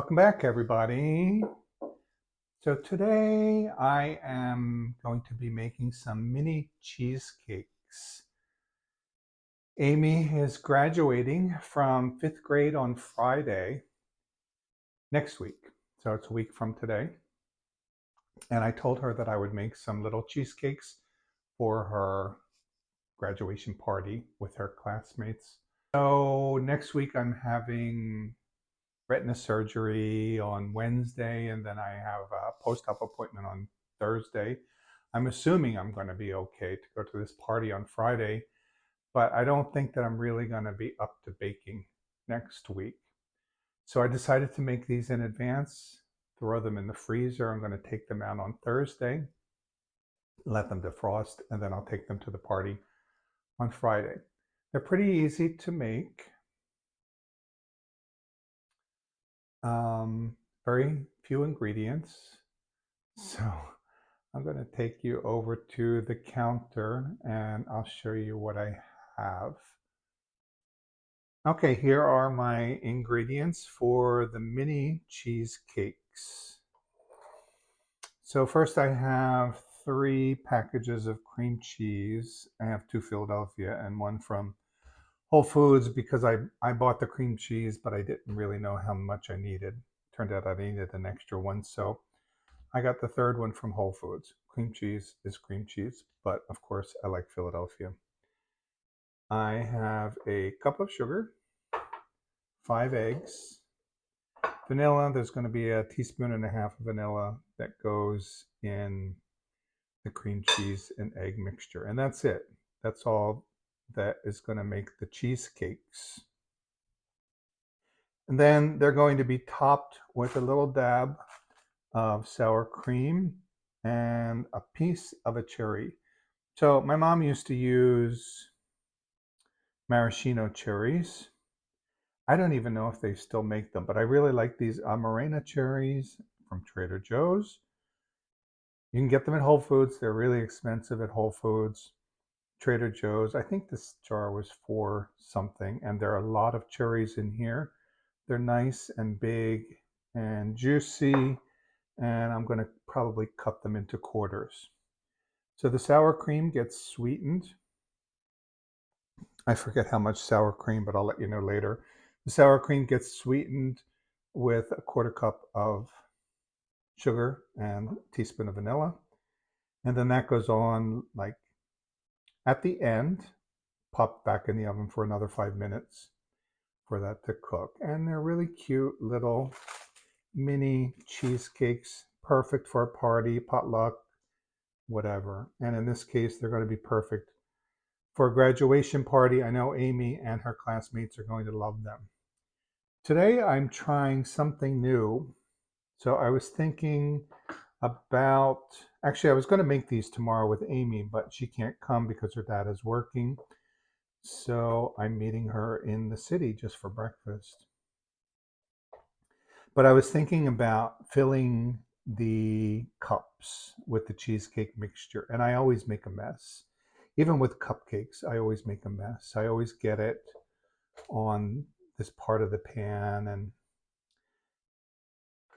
Welcome back, everybody. So today I am going to be making some mini cheesecakes. Amy is graduating from 5th grade on Friday next week. So it's a week from today. And I told her that I would make some little cheesecakes for her graduation party with her classmates. So next week I'm having retina surgery on Wednesday, and then I have a post-op appointment on Thursday. I'm assuming I'm going to be okay to go to this party on Friday, but I don't think that I'm really going to be up to baking next week. So I decided to make these in advance, throw them in the freezer. I'm going to take them out on Thursday, let them defrost, and then I'll take them to the party on Friday. They're pretty easy to make. Very few ingredients. So I'm going to take you over to the counter and I'll show you what I have. Okay, here are my ingredients for the mini cheesecakes. So first I have 3 packages of cream cheese. I have 2 Philadelphia and 1 from Whole Foods because I bought the cream cheese, but I didn't really know how much I needed. Turned out I needed an extra one, so I got the 3rd one from Whole Foods. Cream cheese is cream cheese, but of course I like Philadelphia. I have a cup of sugar, 5 eggs, vanilla. There's going to be a teaspoon and a half of vanilla that goes in the cream cheese and egg mixture, and that's it. That's all that is going to make the cheesecakes. And then they're going to be topped with a little dab of sour cream and a piece of a cherry. So my mom used to use maraschino cherries. I don't even know if they still make them, but I really like these Amarena cherries from Trader Joe's. You can get them at Whole Foods. They're really expensive at Whole Foods. Trader Joe's, I think this jar was for something, and there are a lot of cherries in here. They're nice and big and juicy, and I'm going to probably cut them into quarters. So the sour cream gets sweetened. I forget how much sour cream, but I'll let you know later. The sour cream gets sweetened with a 1/4 cup of sugar and a teaspoon of vanilla. And then that goes on like at the end, pop back in the oven for another 5 minutes for that to cook. And they're really cute little mini cheesecakes, perfect for a party, potluck, whatever. And in this case, they're going to be perfect for a graduation party. I know Amy and her classmates are going to love them. Today, I'm trying something new. So I was thinking about, actually, I was going to make these tomorrow with Amy, but she can't come because her dad is working. So I'm meeting her in the city just for breakfast. But I was thinking about filling the cups with the cheesecake mixture, and I always make a mess. Even with cupcakes, I always make a mess. I always get it on this part of the pan, and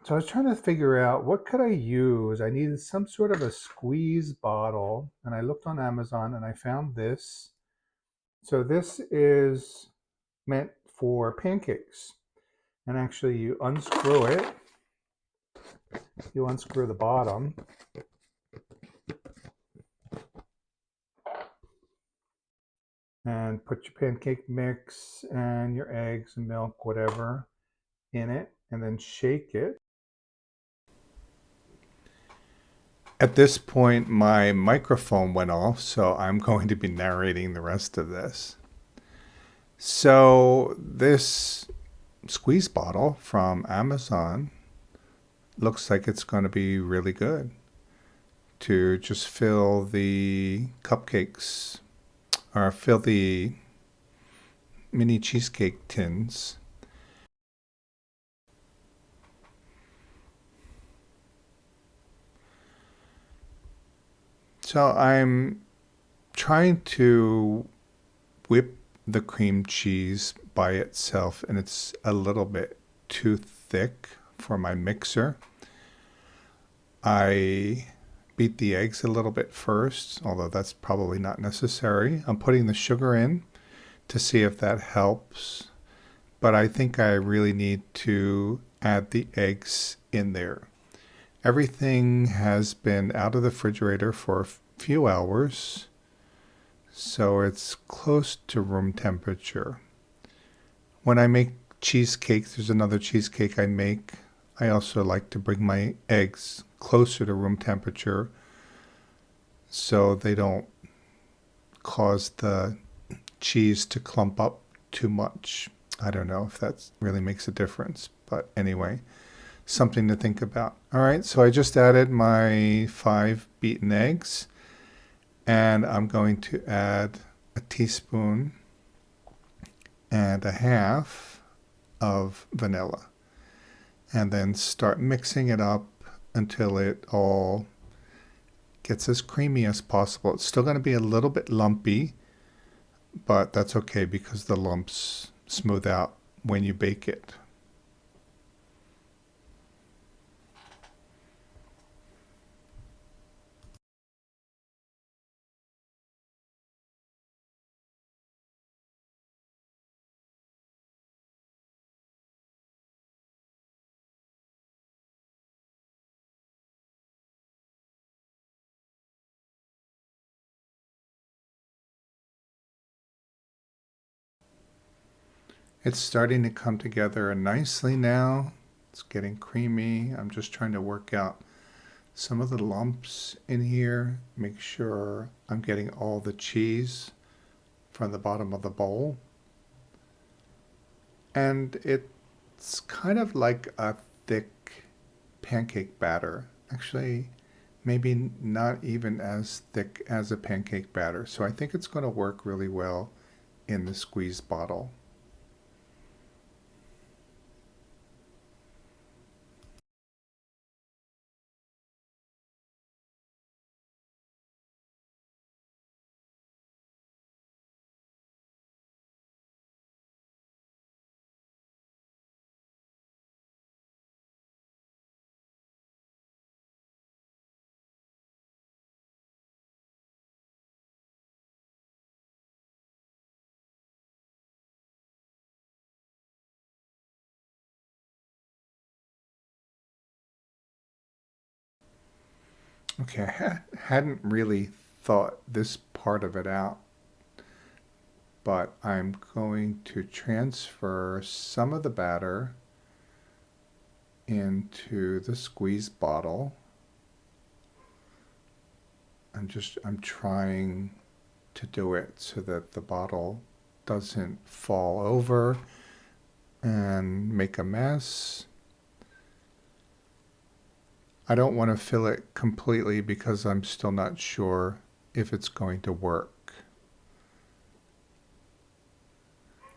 so I was trying to figure out what could I use. I needed some sort of a squeeze bottle, and I looked on Amazon and I found this. So this is meant for pancakes. And actually you unscrew it. You unscrew the bottom. And put your pancake mix and your eggs and milk, whatever, in it, and then shake it. At this point, my microphone went off, so I'm going to be narrating the rest of this. So this squeeze bottle from Amazon looks like it's going to be really good to just fill the cupcakes or fill the mini cheesecake tins. So I'm trying to whip the cream cheese by itself, and it's a little bit too thick for my mixer. I beat the eggs a little bit first, although that's probably not necessary. I'm putting the sugar in to see if that helps, but I think I really need to add the eggs in there. Everything has been out of the refrigerator for a few hours, so it's close to room temperature. When I make cheesecakes, there's another cheesecake I make. I also like to bring my eggs closer to room temperature so they don't cause the cheese to clump up too much. I don't know if that really makes a difference, but anyway, something to think about. All right, so I just added my 5 beaten eggs, and I'm going to add a teaspoon and a half of vanilla, and then start mixing it up until it all gets as creamy as possible. It's still going to be a little bit lumpy, but that's okay because the lumps smooth out when you bake it. It's starting to come together nicely now. It's getting creamy. I'm just trying to work out some of the lumps in here, make sure I'm getting all the cheese from the bottom of the bowl. And it's kind of like a thick pancake batter. Actually, maybe not even as thick as a pancake batter. So I think it's going to work really well in the squeeze bottle. Okay, I hadn't really thought this part of it out, but I'm going to transfer some of the batter into the squeeze bottle. I'm trying to do it so that the bottle doesn't fall over and make a mess. I don't want to fill it completely because I'm still not sure if it's going to work.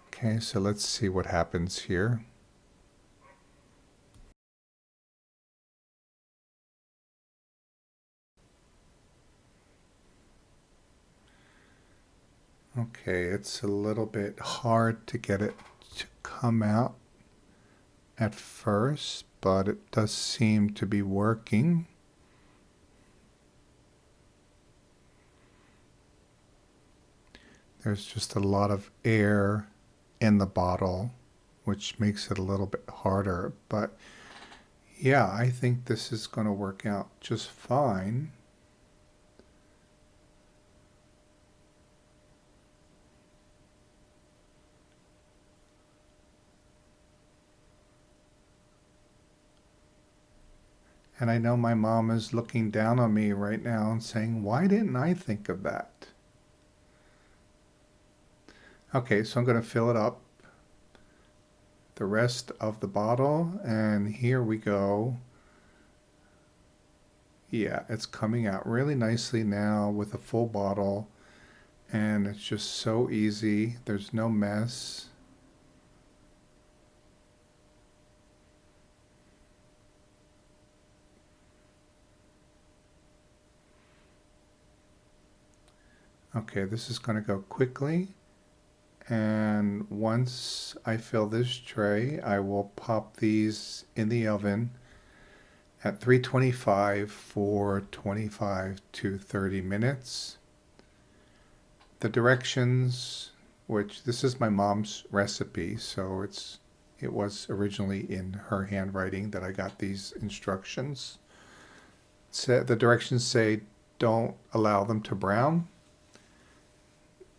Okay, so let's see what happens here. Okay, it's a little bit hard to get it to come out at first, but it does seem to be working. There's just a lot of air in the bottle, which makes it a little bit harder. But yeah, I think this is going to work out just fine. And I know my mom is looking down on me right now and saying, why didn't I think of that? Okay, so I'm going to fill it up, the rest of the bottle, and here we go. Yeah, it's coming out really nicely now with a full bottle, and it's just so easy. There's no mess. Okay, this is going to go quickly, And once I fill this tray, I will pop these in the oven at 325 for 25 to 30 minutes. The directions, which this is my mom's recipe, so it was originally in her handwriting that I got these instructions. The directions say don't allow them to brown,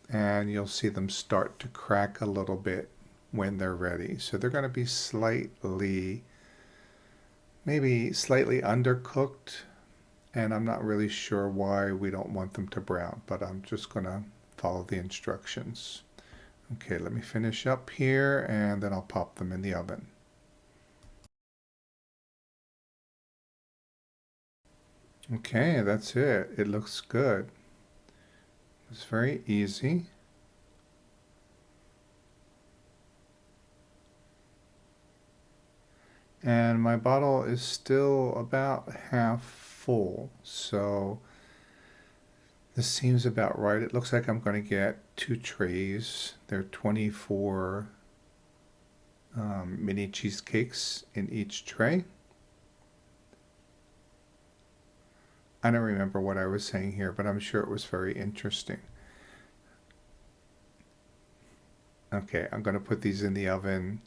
and you'll see them start to crack a little bit when they're ready. So they're going to be maybe slightly undercooked, and I'm not really sure why we don't want them to brown, but I'm just going to follow the instructions. Okay, let me finish up here and then I'll pop them in the oven. Okay, that's it. It looks good. It's very easy. And my bottle is still about half full, so this seems about right. It looks like I'm going to get 2 trays. They're 24 mini cheesecakes in each tray. I don't remember what I was saying here, but I'm sure it was very interesting. Okay, I'm going to put these in the oven.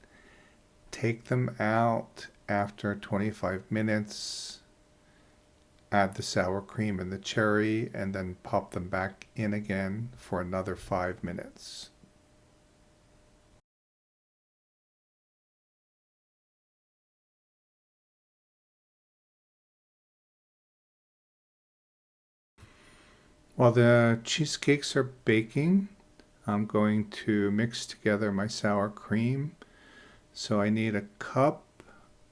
Take them out after 25 minutes. Add the sour cream and the cherry, and then pop them back in again for another 5 minutes. While the cheesecakes are baking, I'm going to mix together my sour cream. So I need a cup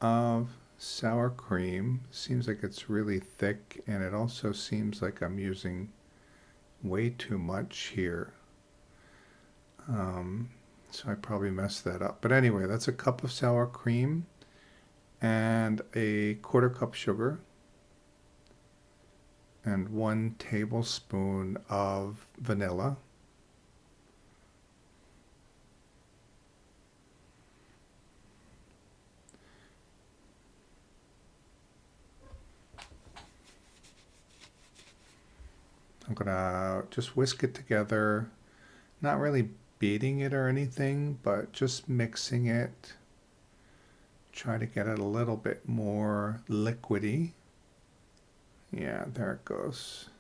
of sour cream. Seems like it's really thick, and it also seems like I'm using way too much here. So I probably messed that up. But anyway, that's a cup of sour cream and a quarter cup sugar and 1 tablespoon of vanilla. I'm gonna just whisk it together, not really beating it or anything, but just mixing it. Try to get it a little bit more liquidy. Yeah, there it goes.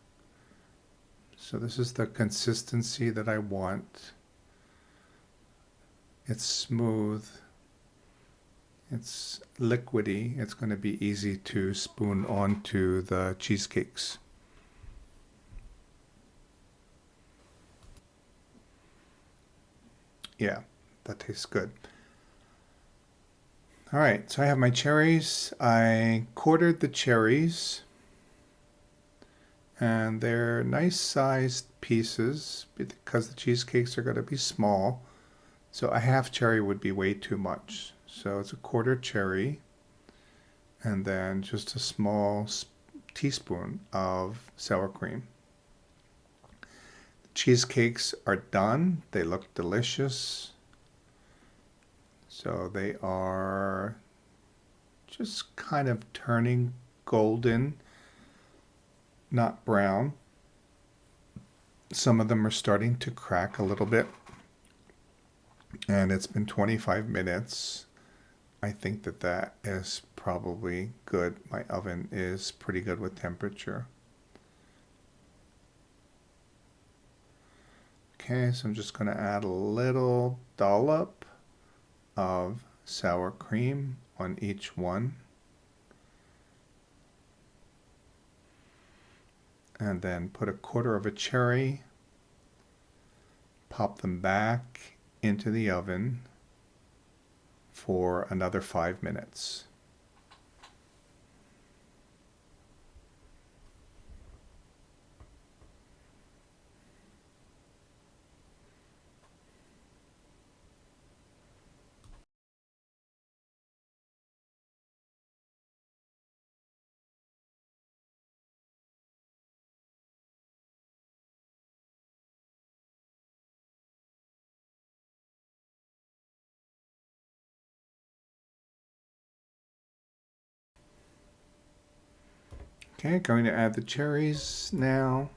So this is the consistency that I want. It's smooth. It's liquidy. It's going to be easy to spoon onto the cheesecakes. Yeah, that tastes good. All right, so I have my cherries. I quartered the cherries, and they're nice sized pieces because the cheesecakes are going to be small. So a half cherry would be way too much. So it's a quarter cherry, and then just a small teaspoon of sour cream. The cheesecakes are done. They look delicious. So they are just kind of turning golden, not brown. Some of them are starting to crack a little bit. And it's been 25 minutes. I think that is probably good. My oven is pretty good with temperature. Okay, so I'm just going to add a little dollop of sour cream on each one. And then put a quarter of a cherry, pop them back into the oven for another 5 minutes. Okay, going to add the cherries now.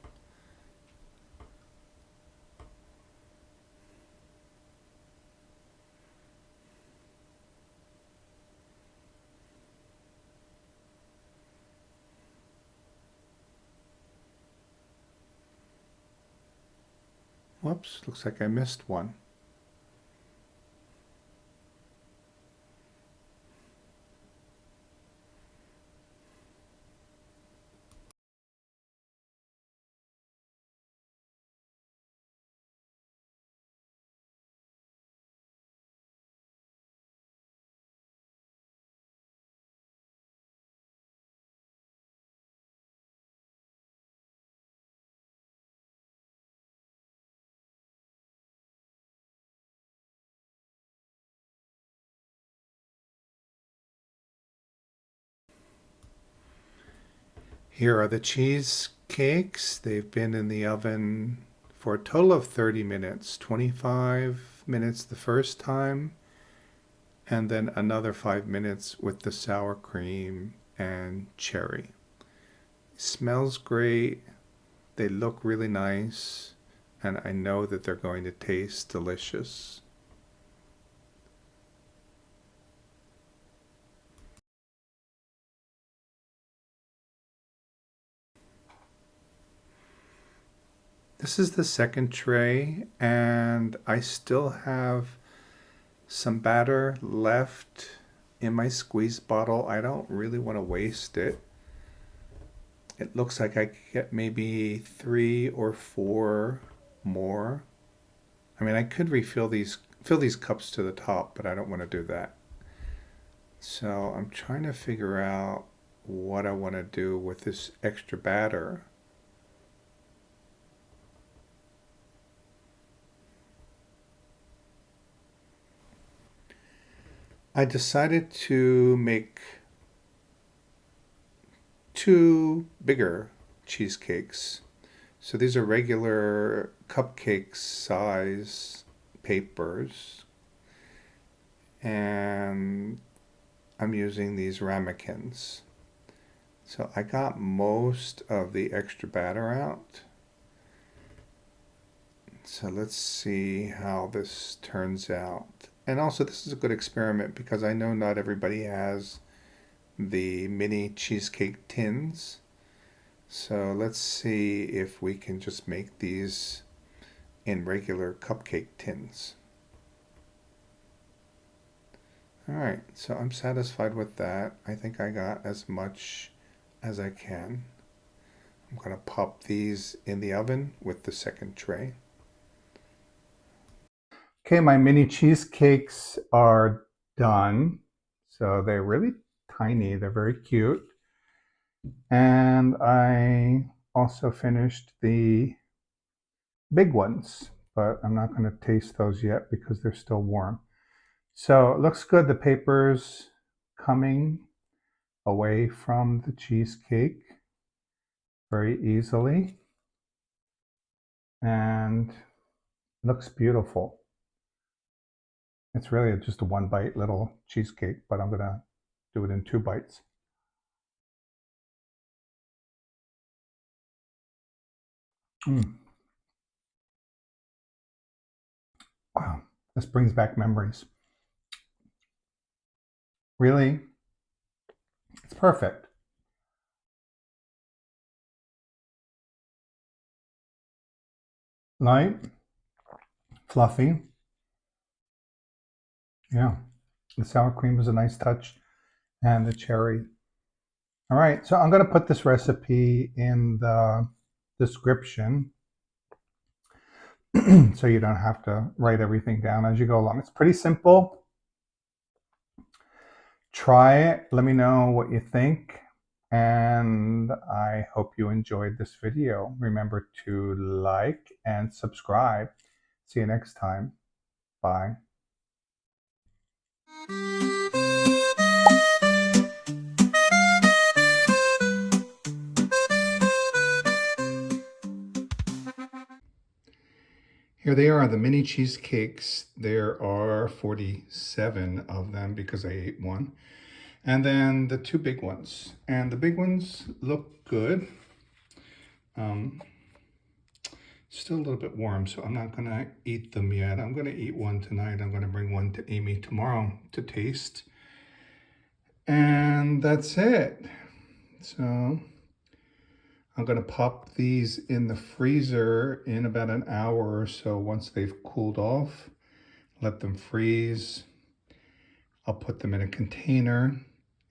Whoops, looks like I missed one. Here are the cheesecakes. They've been in the oven for a total of 30 minutes, 25 minutes the first time, and then another 5 minutes with the sour cream and cherry. Smells great. They look really nice, and I know that they're going to taste delicious. This is the second tray, and I still have some batter left in my squeeze bottle. I don't really want to waste it. It looks like I could get maybe 3 or 4 more. I mean, I could fill these cups to the top, but I don't want to do that. So I'm trying to figure out what I want to do with this extra batter. I decided to make 2 bigger cheesecakes. So these are regular cupcake size papers, and I'm using these ramekins. So I got most of the extra batter out. So let's see how this turns out. And also, this is a good experiment because I know not everybody has the mini cheesecake tins. So let's see if we can just make these in regular cupcake tins. All right, so I'm satisfied with that. I think I got as much as I can. I'm going to pop these in the oven with the second tray. Okay, my mini cheesecakes are done. So they're really tiny, they're very cute. And I also finished the big ones, but I'm not going to taste those yet because they're still warm. So it looks good. The paper's coming away from the cheesecake very easily and looks beautiful. It's really just a 1 bite little cheesecake, but I'm going to do it in 2 bites. Wow, this brings back memories. Really, it's perfect. Light, fluffy. Yeah, the sour cream is a nice touch, and the cherry. All right, so I'm going to put this recipe in the description so you don't have to write everything down as you go along. It's pretty simple. Try it. Let me know what you think. And I hope you enjoyed this video. Remember to like and subscribe. See you next time. Bye. Here they are, the mini cheesecakes. There are 47 of them because I ate one. And then the two big ones. And the big ones look good. Still a little bit warm, so I'm not gonna eat them yet. I'm gonna eat one tonight. I'm gonna bring one to Amy tomorrow to taste. And that's it. So I'm gonna pop these in the freezer in about an hour or so. Once they've cooled off, let them freeze. I'll put them in a container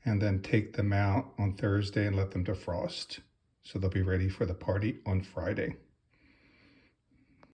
and then take them out on Thursday and let them defrost. So they'll be ready for the party on Friday.